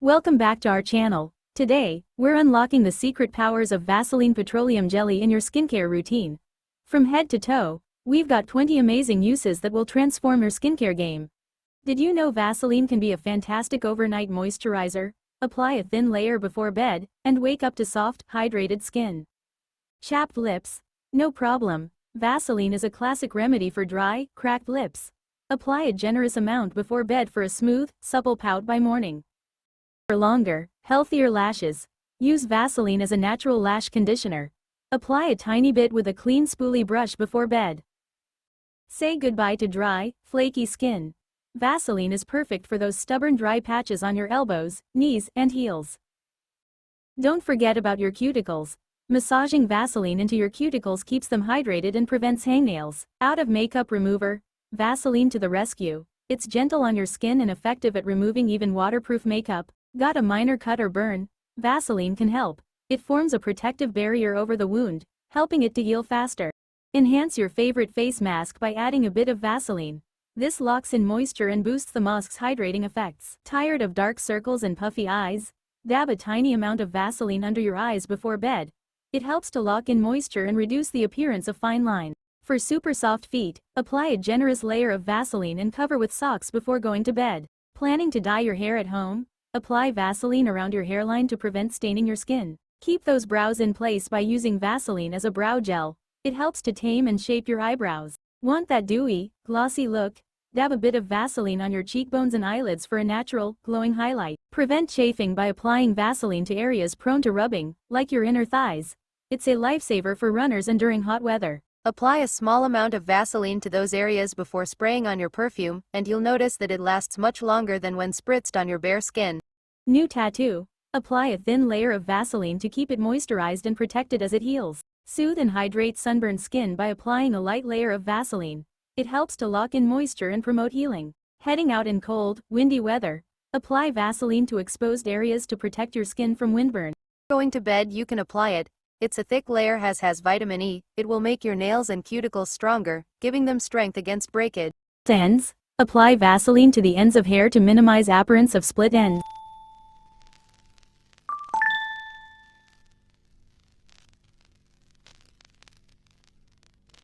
Welcome back to our channel. Today, we're unlocking the secret powers of Vaseline Petroleum Jelly in your skincare routine. From head to toe, we've got 20 amazing uses that will transform your skincare game. Did you know Vaseline can be a fantastic overnight moisturizer? Apply a thin layer before bed, and wake up to soft, hydrated skin. Chapped lips? No problem. Vaseline is a classic remedy for dry, cracked lips. Apply a generous amount before bed for a smooth, supple pout by morning. For longer, healthier lashes, use Vaseline as a natural lash conditioner. Apply a tiny bit with a clean spoolie brush before bed. Say goodbye to dry, flaky skin. Vaseline is perfect for those stubborn dry patches on your elbows, knees, and heels. Don't forget about your cuticles. Massaging Vaseline into your cuticles keeps them hydrated and prevents hangnails. Out of makeup remover, Vaseline to the rescue. It's gentle on your skin and effective at removing even waterproof makeup. Got a minor cut or burn? Vaseline can help. It forms a protective barrier over the wound, helping it to heal faster. Enhance your favorite face mask by adding a bit of Vaseline. This locks in moisture and boosts the mask's hydrating effects. Tired of dark circles and puffy eyes? Dab a tiny amount of Vaseline under your eyes before bed. It helps to lock in moisture and reduce the appearance of fine lines. For super soft feet, apply a generous layer of Vaseline and cover with socks before going to bed. Planning to dye your hair at home? Apply Vaseline around your hairline to prevent staining your skin. Keep those brows in place by using Vaseline as a brow gel. It helps to tame and shape your eyebrows. Want that dewy, glossy look? Dab a bit of Vaseline on your cheekbones and eyelids for a natural, glowing highlight. Prevent chafing by applying Vaseline to areas prone to rubbing, like your inner thighs. It's a lifesaver for runners and during hot weather. Apply a small amount of Vaseline to those areas before spraying on your perfume, and you'll notice that it lasts much longer than when spritzed on your bare skin. New tattoo? Apply a thin layer of Vaseline to keep it moisturized and protected as it heals. Soothe and hydrate sunburned skin by applying a light layer of Vaseline. It helps to lock in moisture and promote healing. Heading out in cold, windy weather? Apply Vaseline to exposed areas to protect your skin from windburn. Going to bed, you can apply it. It's a thick layer, has vitamin E. It will make your nails and cuticles stronger, giving them strength against breakage. Ends? Apply Vaseline to the ends of hair to minimize appearance of split ends.